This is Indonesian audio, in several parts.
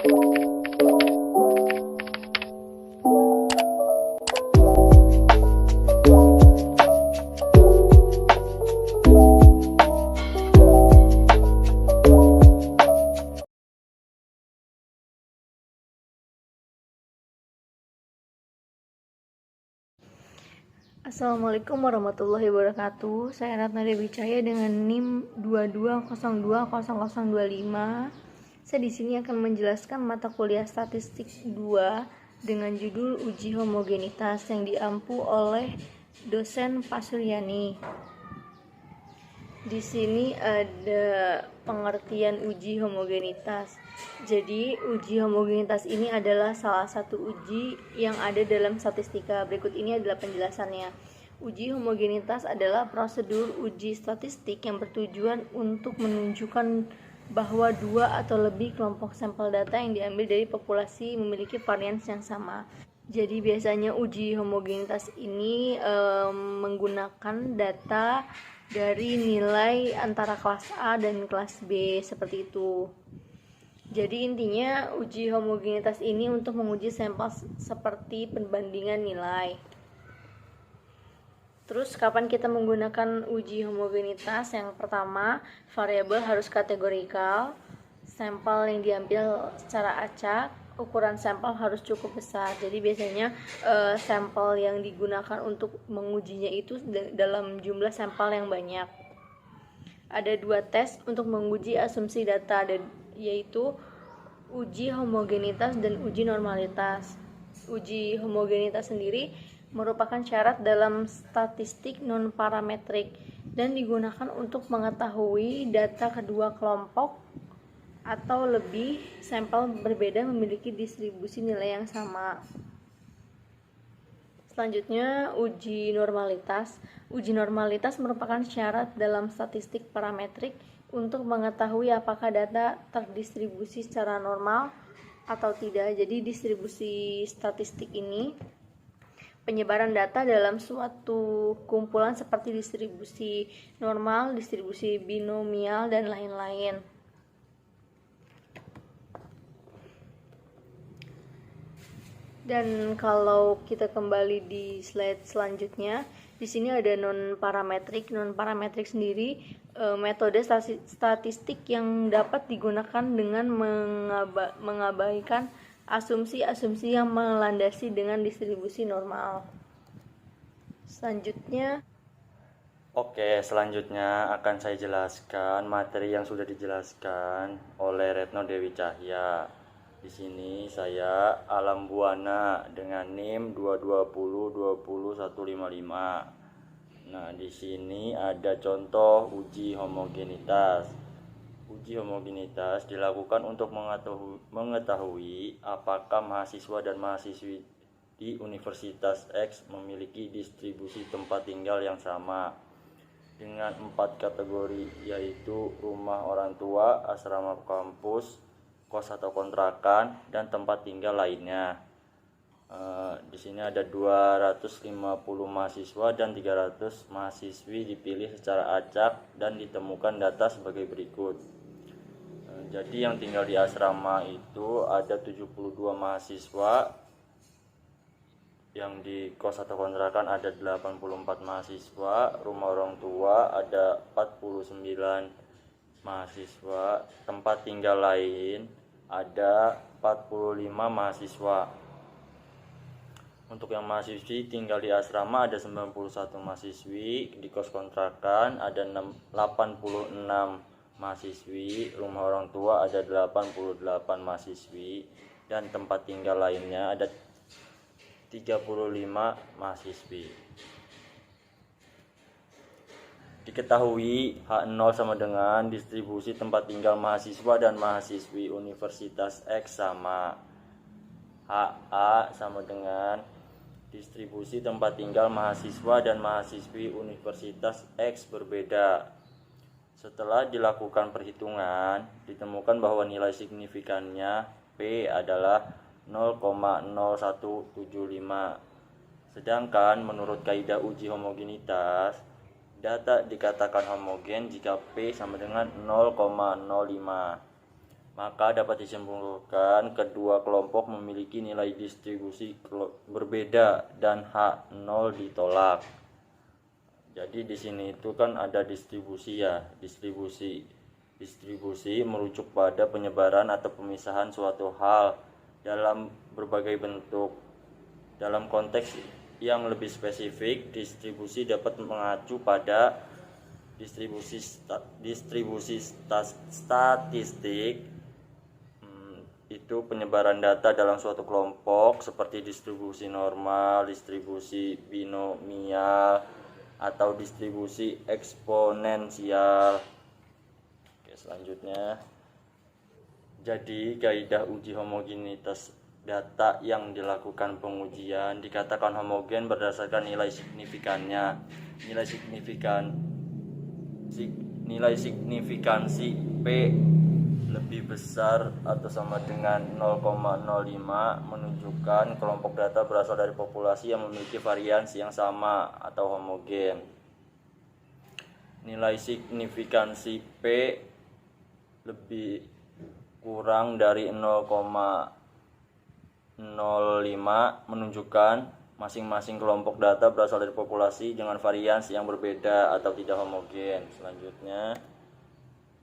Assalamualaikum warahmatullahi wabarakatuh. Saya Ratna Dewi Cahya dengan NIM 22020025. Saya di sini akan menjelaskan mata kuliah Statistik 2 dengan judul Uji Homogenitas yang diampu oleh dosen Pak Suryani. Di sini ada pengertian uji homogenitas. Jadi, uji homogenitas ini adalah salah satu uji yang ada dalam statistika. Berikut ini adalah penjelasannya. Uji homogenitas adalah prosedur uji statistik yang bertujuan untuk menunjukkan bahwa dua atau lebih kelompok sampel data yang diambil dari populasi memiliki varians yang sama. Jadi biasanya uji homogenitas ini menggunakan data dari nilai antara kelas A dan kelas B seperti itu. Jadi intinya uji homogenitas ini untuk menguji sampel seperti perbandingan nilai. Terus kapan kita menggunakan uji homogenitas? Yang pertama, variabel harus kategorikal, sampel yang diambil secara acak, ukuran sampel harus cukup besar. Jadi biasanya sampel yang digunakan untuk mengujinya itu dalam jumlah sampel yang banyak. Ada dua tes untuk menguji asumsi data, yaitu uji homogenitas dan uji normalitas. Uji homogenitas sendiri merupakan syarat dalam statistik non-parametrik dan digunakan untuk mengetahui data kedua kelompok atau lebih sampel berbeda memiliki distribusi nilai yang sama. Selanjutnya, uji normalitas. Uji normalitas merupakan syarat dalam statistik parametrik untuk mengetahui apakah data terdistribusi secara normal atau tidak. Jadi, distribusi statistik ini penyebaran data dalam suatu kumpulan seperti distribusi normal, distribusi binomial, dan lain-lain. Dan kalau kita kembali di slide selanjutnya, di sini ada non-parametrik. Non-parametrik sendiri metode statistik yang dapat digunakan dengan mengabaikan asumsi-asumsi yang melandasi dengan distribusi normal. Selanjutnya akan saya jelaskan materi yang sudah dijelaskan oleh Retno Dewi Cahya. Di sini saya Alam Buana dengan NIM 22020155. Nah, di sini ada contoh uji homogenitas. Uji homogenitas dilakukan untuk mengetahui apakah mahasiswa dan mahasiswi di Universitas X memiliki distribusi tempat tinggal yang sama dengan 4 kategori, yaitu rumah orang tua, asrama kampus, kos atau kontrakan, dan tempat tinggal lainnya. Di sini ada 250 mahasiswa dan 300 mahasiswi dipilih secara acak dan ditemukan data sebagai berikut. Jadi yang tinggal di asrama itu ada 72 mahasiswa, yang di kos atau kontrakan ada 84 mahasiswa, rumah orang tua ada 49 mahasiswa, tempat tinggal lain ada 45 mahasiswa. Untuk yang mahasiswi tinggal di asrama ada 91 mahasiswi, di kos kontrakan ada 86 mahasiswi, rumah orang tua ada 88 mahasiswi, dan tempat tinggal lainnya ada 35 mahasiswi. Diketahui H0 sama dengan distribusi tempat tinggal mahasiswa dan mahasiswi Universitas X sama HA sama dengan distribusi tempat tinggal mahasiswa dan mahasiswi Universitas X berbeda. Setelah dilakukan perhitungan, ditemukan bahwa nilai signifikannya P adalah 0,0175. Sedangkan menurut kaidah uji homogenitas, data dikatakan homogen jika P sama dengan 0,05. Maka dapat disimpulkan kedua kelompok memiliki nilai distribusi berbeda dan H0 ditolak. Jadi di sini itu kan ada distribusi ya, distribusi merujuk pada penyebaran atau pemisahan suatu hal dalam berbagai bentuk. Dalam konteks yang lebih spesifik, distribusi dapat mengacu pada distribusi statistik, itu penyebaran data dalam suatu kelompok seperti distribusi normal, distribusi binomial, atau distribusi eksponensial. Oke, selanjutnya, jadi kaidah uji homogenitas data yang dilakukan pengujian dikatakan homogen berdasarkan nilai signifikannya. Nilai signifikansi P lebih besar atau sama dengan 0,05 menunjukkan kelompok data berasal dari populasi yang memiliki variansi yang sama atau homogen. Nilai signifikansi P lebih kurang dari 0,05 menunjukkan masing-masing kelompok data berasal dari populasi dengan variansi yang berbeda atau tidak homogen. Selanjutnya,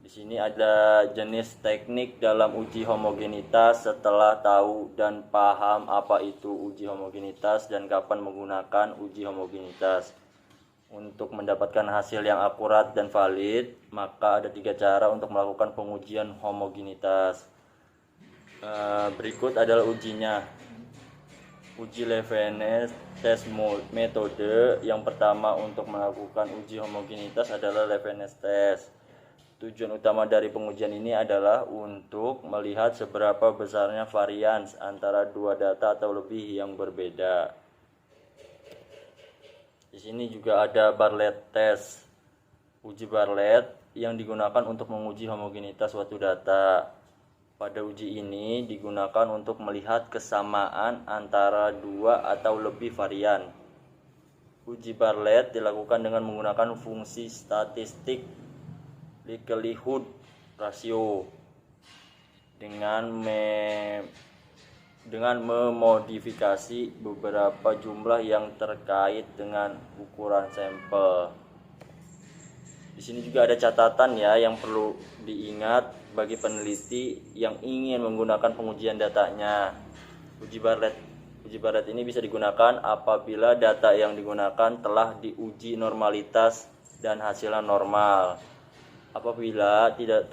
di sini ada jenis teknik dalam uji homogenitas. Setelah tahu dan paham apa itu uji homogenitas dan kapan menggunakan uji homogenitas untuk mendapatkan hasil yang akurat dan valid, maka ada 3 cara untuk melakukan pengujian homogenitas. Berikut adalah ujinya. Uji Leibniz test metode. Yang pertama untuk melakukan uji homogenitas adalah Leibniz test. Tujuan utama dari pengujian ini adalah untuk melihat seberapa besarnya varians antara dua data atau lebih yang berbeda. Di sini juga ada Bartlett test. Uji Bartlett yang digunakan untuk menguji homogenitas suatu data. Pada uji ini digunakan untuk melihat kesamaan antara dua atau lebih varian. Uji Bartlett dilakukan dengan menggunakan fungsi statistik likelihood ratio dengan memodifikasi beberapa jumlah yang terkait dengan ukuran sampel. Di sini juga ada catatan ya yang perlu diingat bagi peneliti yang ingin menggunakan pengujian datanya. Uji Bartlett ini bisa digunakan apabila data yang digunakan telah diuji normalitas dan hasilnya normal. Apabila tidak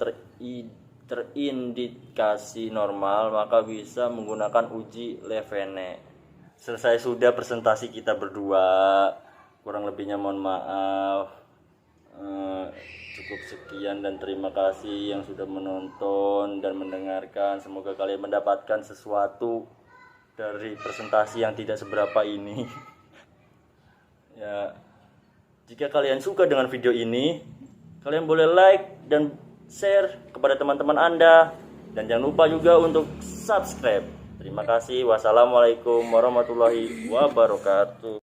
terindikasi normal, maka bisa menggunakan uji Leibniz. Selesai sudah presentasi kita berdua. Kurang lebihnya mohon maaf. Cukup sekian dan terima kasih yang sudah menonton dan mendengarkan. Semoga kalian mendapatkan sesuatu dari presentasi yang tidak seberapa ini. Ya, jika kalian suka dengan video ini, kalian boleh like dan share kepada teman-teman Anda. Dan jangan lupa juga untuk subscribe. Terima kasih. Wassalamualaikum warahmatullahi wabarakatuh.